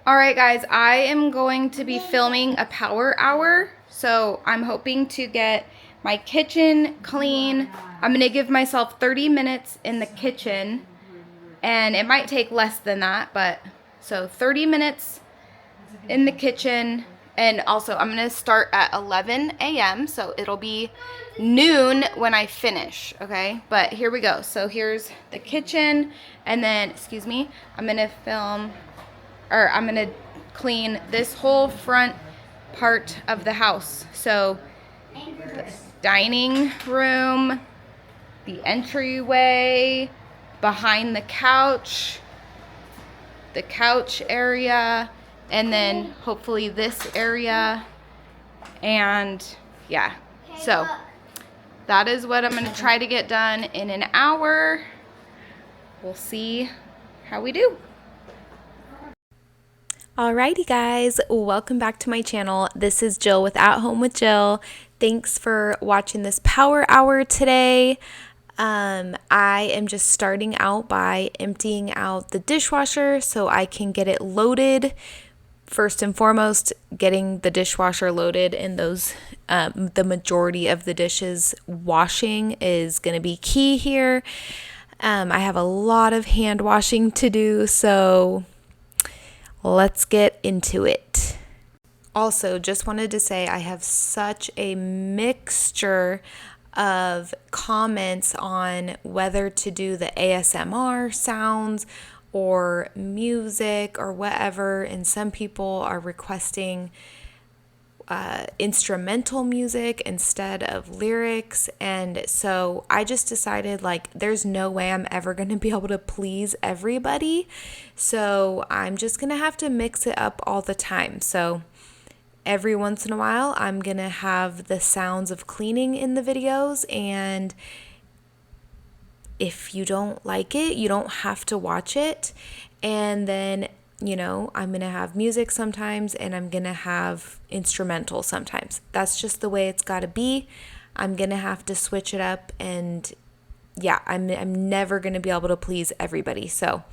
All right, guys, I am going to be filming a power hour. So I'm hoping to get my kitchen clean. I'm going to give myself 30 minutes in the kitchen, and it might take less than that, but so 30 minutes in the kitchen. And also I'm going to start at 11 a.m. so it'll be noon when I finish, okay? But here we go. So here's the kitchen, and then, excuse me, I'm going to clean this whole front part of the house. So the dining room, the entryway, behind the couch area, and then hopefully this area. And yeah, so that is what I'm going to try to get done in an hour. We'll see how we do. Alrighty guys, welcome back to my channel. This is Jill with At Home with Jill. Thanks for watching this power hour today. I am just starting out by emptying out the dishwasher so I can get it loaded. First and foremost, getting the dishwasher loaded and the majority of the dishes washing is going to be key here. I have a lot of hand washing to do, so let's get into it. Also, just wanted to say I have such a mixture of comments on whether to do the ASMR sounds or music or whatever, and some people are requesting instrumental music instead of lyrics. And so I just decided, like, there's no way I'm ever going to be able to please everybody, so I'm just going to have to mix it up all the time. So every once in a while I'm going to have the sounds of cleaning in the videos, and if you don't like it, you don't have to watch it. And then, you know, I'm going to have music sometimes, and I'm going to have instrumental sometimes. That's just the way it's got to be. I'm going to have to switch it up, and yeah, I'm never going to be able to please everybody. So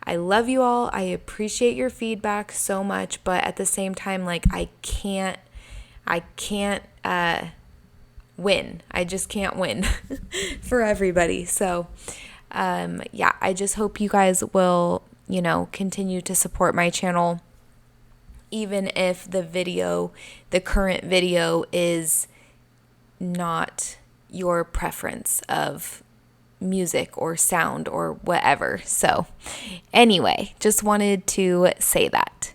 I love you all. I appreciate your feedback so much, but at the same time, like, I can't win. I just can't win for everybody. So yeah, I just hope you guys will, you know, continue to support my channel, even if the current video is not your preference of music or sound or whatever. So anyway, just wanted to say that.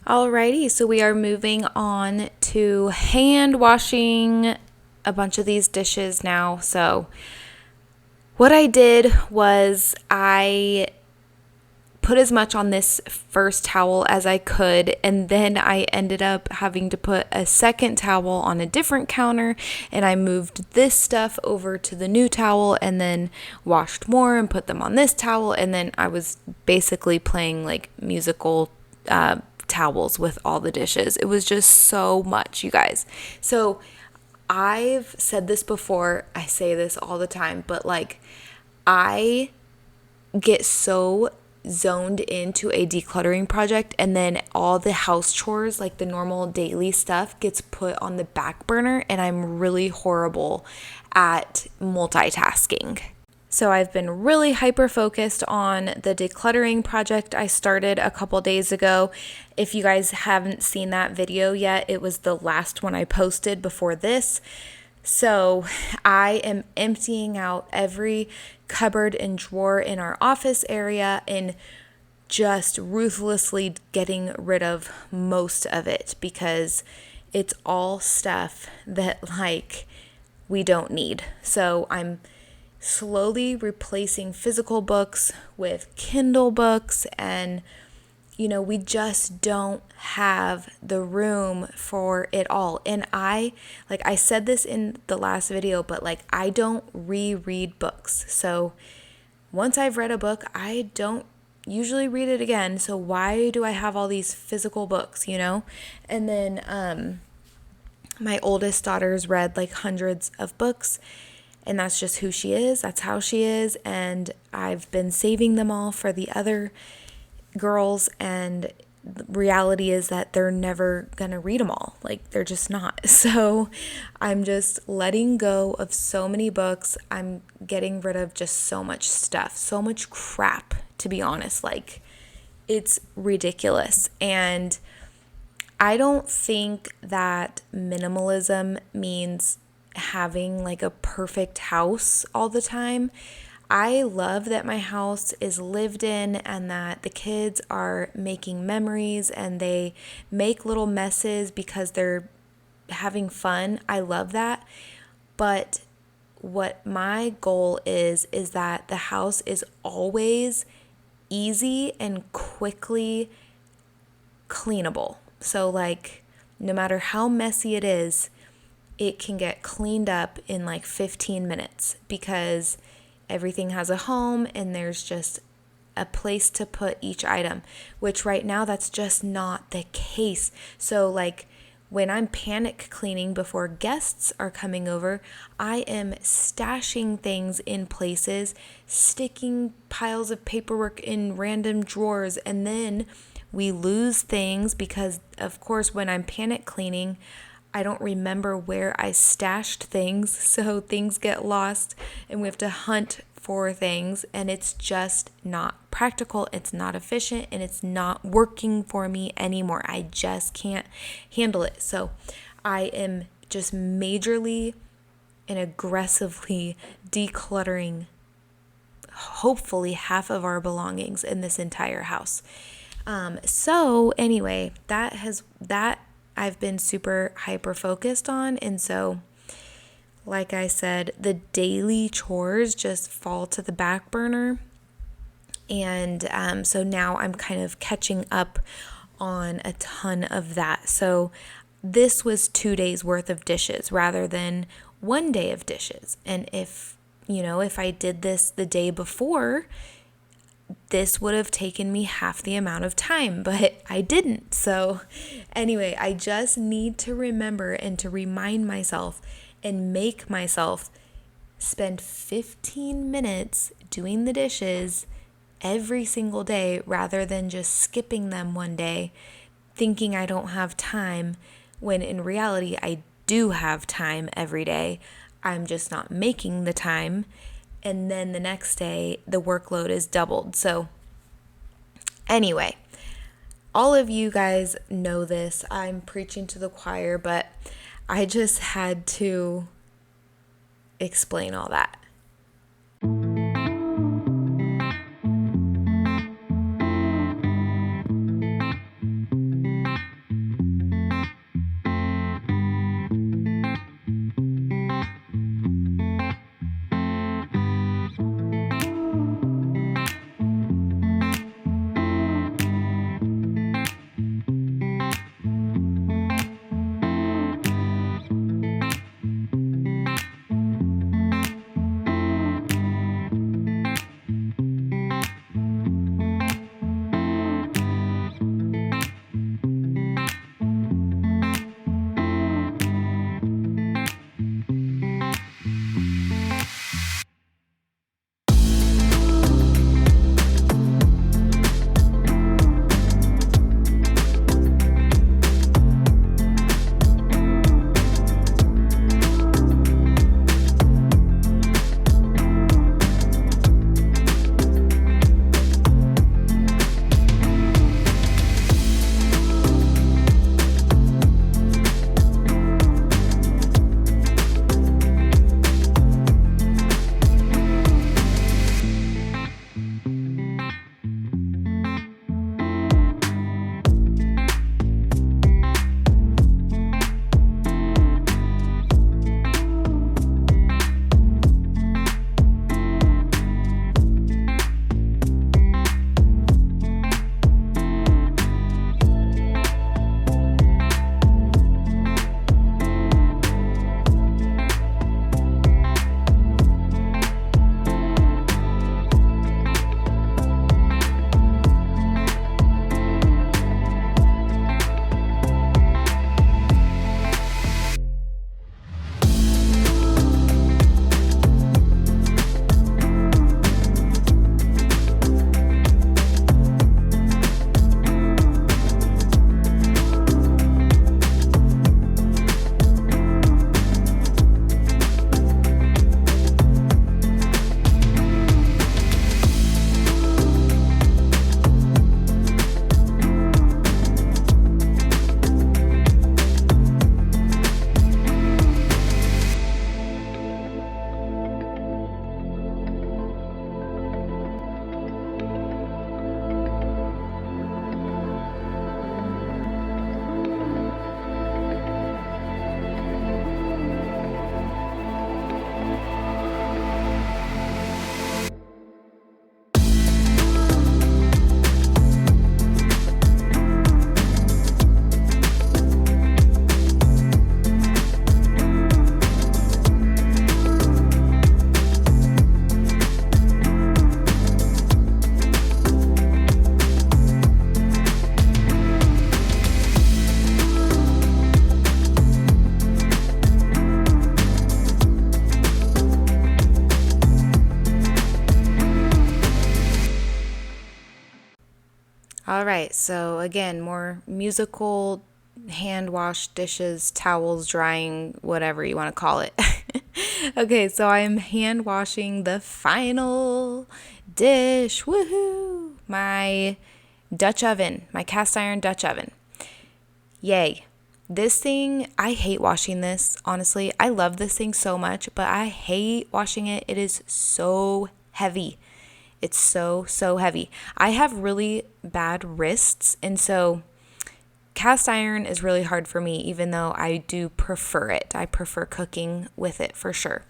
Alrighty, so we are moving on to hand washing a bunch of these dishes now. So what I did was I put as much on this first towel as I could, and then I ended up having to put a second towel on a different counter, and I moved this stuff over to the new towel and then washed more and put them on this towel, and then I was basically playing like musical towels with all the dishes. It was just so much, you guys. So I've said this before, I say this all the time, but like I get so zoned into a decluttering project, and then all the house chores, like the normal daily stuff, gets put on the back burner, and I'm really horrible at multitasking. So I've been really hyper focused on the decluttering project I started a couple days ago. If you guys haven't seen that video yet, it was the last one I posted before this. So I am emptying out every cupboard and drawer in our office area and just ruthlessly getting rid of most of it, because it's all stuff that like we don't need. So I'm slowly replacing physical books with Kindle books, and we just don't have the room for it all. And I said this in the last video, but like I don't reread books. So once I've read a book, I don't usually read it again. So why do I have all these physical books, And then my oldest daughter's read like hundreds of books, and that's just who she is. That's how she is. And I've been saving them all for the other girls, and the reality is that they're never gonna read them all. Like, they're just not. So I'm just letting go of so many books. I'm getting rid of just so much stuff, so much crap, to be honest. Like, it's ridiculous. And I don't think that minimalism means having like a perfect house all the time. I love that my house is lived in and that the kids are making memories and they make little messes because they're having fun. I love that. But what my goal is that the house is always easy and quickly cleanable. So like no matter how messy it is, it can get cleaned up in like 15 minutes because everything has a home and there's just a place to put each item, which right now that's just not the case. So like when I'm panic cleaning before guests are coming over, I am stashing things in places, sticking piles of paperwork in random drawers, and then we lose things because, of course, when I'm panic cleaning, I don't remember where I stashed things, so things get lost and we have to hunt for things, and it's just not practical, it's not efficient, and it's not working for me anymore. I just can't handle it. So I am just majorly and aggressively decluttering hopefully half of our belongings in this entire house. So anyway, that I've been super hyper focused on. And so, like I said, the daily chores just fall to the back burner. And so now I'm kind of catching up on a ton of that. So this was 2 days worth of dishes rather than 1 day of dishes. And if I did this the day before, this would have taken me half the amount of time, but I didn't. So anyway, I just need to remember and to remind myself and make myself spend 15 minutes doing the dishes every single day rather than just skipping them one day, thinking I don't have time, when in reality I do have time every day. I'm just not making the time. And then the next day, the workload is doubled. So anyway, all of you guys know this. I'm preaching to the choir, but I just had to explain all that. All right, so again, more musical hand wash dishes, towels, drying, whatever you want to call it. Okay, so I am hand washing the final dish. Woohoo! My Dutch oven, my cast iron Dutch oven. Yay. This thing, I hate washing this, honestly. I love this thing so much, but I hate washing it. It is so heavy. It's so, so heavy. I have really bad wrists, and so cast iron is really hard for me, even though I do prefer it. I prefer cooking with it for sure.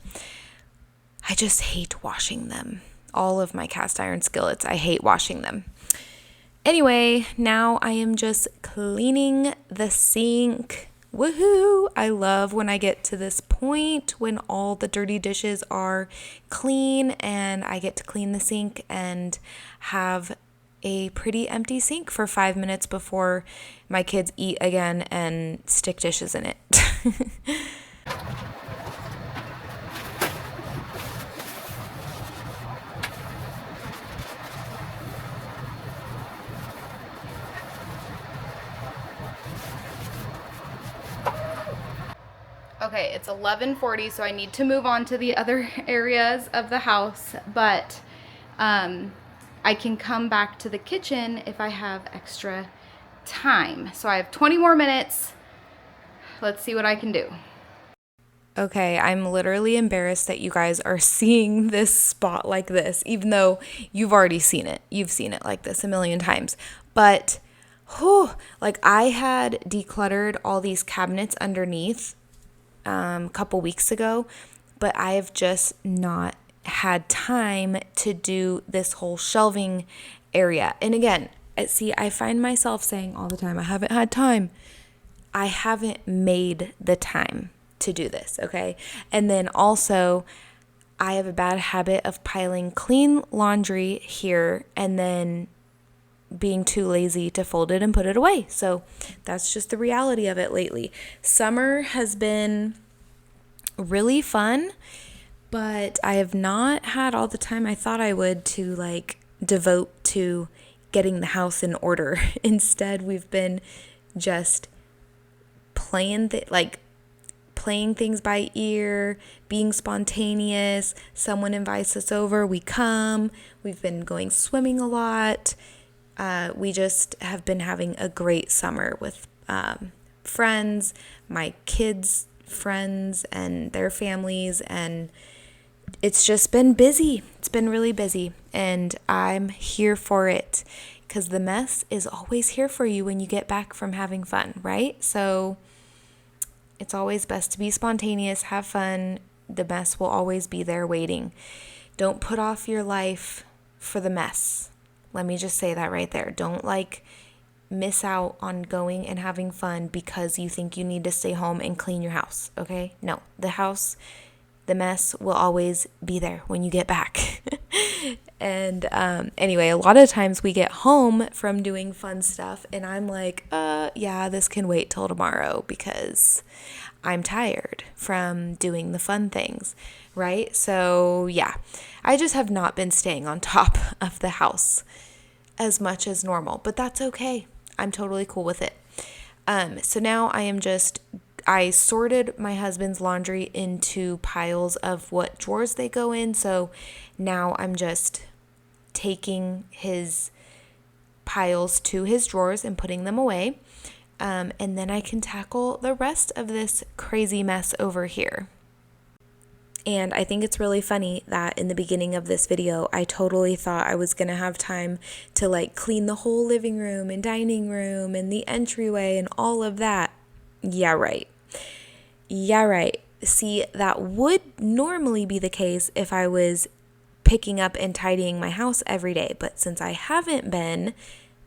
I just hate washing them. All of my cast iron skillets, I hate washing them. Anyway, now I am just cleaning the sink. Woohoo! I love when I get to this point when all the dirty dishes are clean and I get to clean the sink and have a pretty empty sink for 5 minutes before my kids eat again and stick dishes in it. Okay, it's 11:40, so I need to move on to the other areas of the house, but I can come back to the kitchen if I have extra time. So I have 20 more minutes. Let's see what I can do. Okay, I'm literally embarrassed that you guys are seeing this spot like this, even though you've already seen it. You've seen it like this a million times. But, like I had decluttered all these cabinets underneath a couple weeks ago, but I've just not had time to do this whole shelving area. And again, see, I find myself saying all the time, I haven't had time. I haven't made the time to do this, okay? And then also, I have a bad habit of piling clean laundry here and then being too lazy to fold it and put it away. So that's just the reality of it lately. Summer has been really fun, but I have not had all the time I thought I would to like devote to getting the house in order. Instead, we've been just playing things by ear, being spontaneous. Someone invites us over, we come. We've been going swimming a lot. We just have been having a great summer with friends, my kids' friends and their families, and it's just been busy. It's been really busy, and I'm here for it because the mess is always here for you when you get back from having fun, right? So it's always best to be spontaneous, have fun. The mess will always be there waiting. Don't put off your life for the mess. Let me just say that right there. Don't miss out on going and having fun because you think you need to stay home and clean your house, okay? No, the mess will always be there when you get back. And anyway, a lot of times we get home from doing fun stuff and I'm like, yeah, this can wait till tomorrow because I'm tired from doing the fun things, right? So yeah, I just have not been staying on top of the house as much as normal, but that's okay. I'm totally cool with it. So now I sorted my husband's laundry into piles of what drawers they go in. So now I'm just taking his piles to his drawers and putting them away. And then I can tackle the rest of this crazy mess over here. And I think it's really funny that in the beginning of this video, I totally thought I was going to have time to clean the whole living room and dining room and the entryway and all of that. Yeah, right. Yeah, right. See, that would normally be the case if I was picking up and tidying my house every day. But since I haven't been,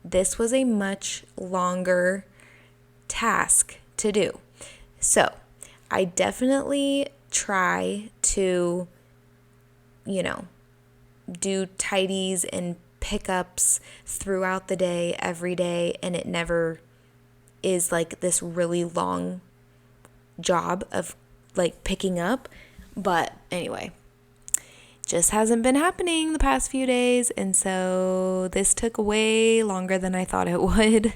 this was a much longer task to do. So I definitely try to, do tidies and pickups throughout the day, every day, and it never is this really long job of picking up. But anyway, just hasn't been happening the past few days, and so this took way longer than I thought it would.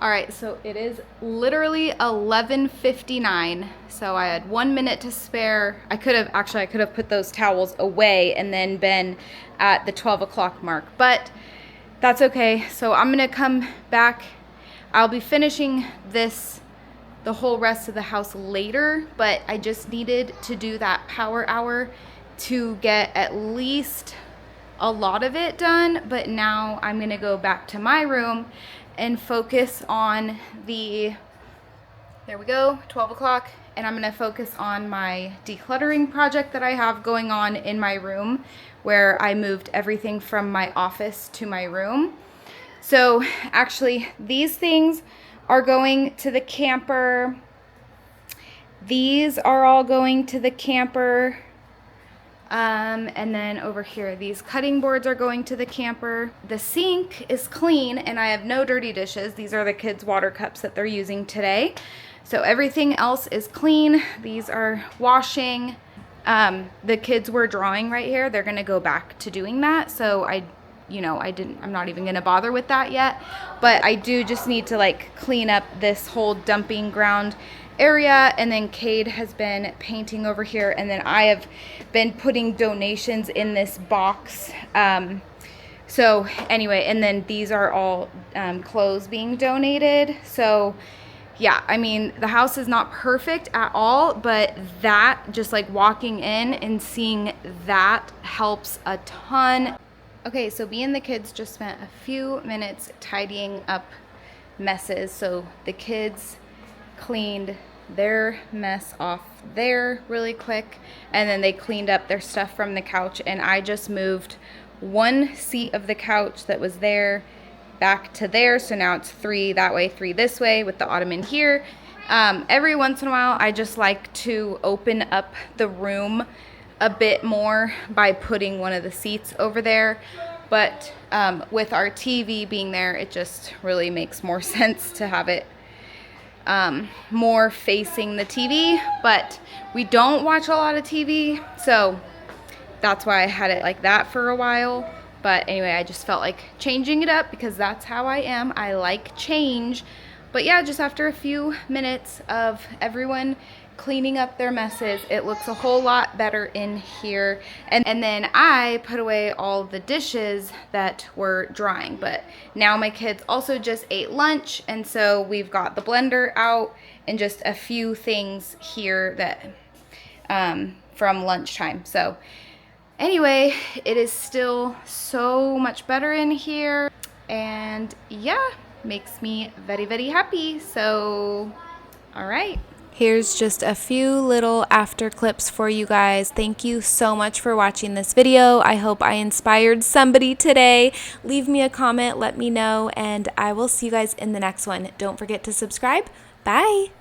All right, so it is literally 11:59. So I had 1 minute to spare. I could have put those towels away and then been at the 12 o'clock mark, but that's okay. So I'm gonna come back. I'll be finishing the whole rest of the house later, but I just needed to do that power hour to get at least a lot of it done. But now I'm gonna go back to my room and focus on there we go, 12 o'clock, and I'm gonna focus on my decluttering project that I have going on in my room, where I moved everything from my office to my room. So actually, these things are going to the camper. These are all going to the camper. And then over here, these cutting boards are going to the camper. The sink is clean and I have no dirty dishes. These are the kids' water cups that they're using today. So everything else is clean. These are washing. The kids were drawing right here. They're gonna go back to doing that. So I'm not even gonna bother with that yet. But I do just need to like clean up this whole dumping ground area, and then Cade has been painting over here, and then I have been putting donations in this box. So anyway, and then these are all clothes being donated. So yeah, I mean, the house is not perfect at all, but that, just like walking in and seeing that, helps a ton. Okay, so me and the kids just spent a few minutes tidying up messes. So the kids cleaned their mess off there really quick, and then they cleaned up their stuff from the couch, and I just moved one seat of the couch that was there back to there. So now it's 3 that way, 3 this way, with the ottoman here. Every once in a while I just like to open up the room a bit more by putting one of the seats over there, but with our TV being there, it just really makes more sense to have it more facing the TV. But we don't watch a lot of TV, so that's why I had it like that for a while. But anyway, I just felt like changing it up because that's how I am. I like change. But yeah, just after a few minutes of everyone cleaning up their messes, it looks a whole lot better in here. And then I put away all the dishes that were drying. But now my kids also just ate lunch, and so we've got the blender out and just a few things here that from lunchtime. So anyway, it is still so much better in here, and yeah, makes me very, very happy. So all right. Here's just a few little after clips for you guys. Thank you so much for watching this video. I hope I inspired somebody today. Leave me a comment, let me know, and I will see you guys in the next one. Don't forget to subscribe. Bye.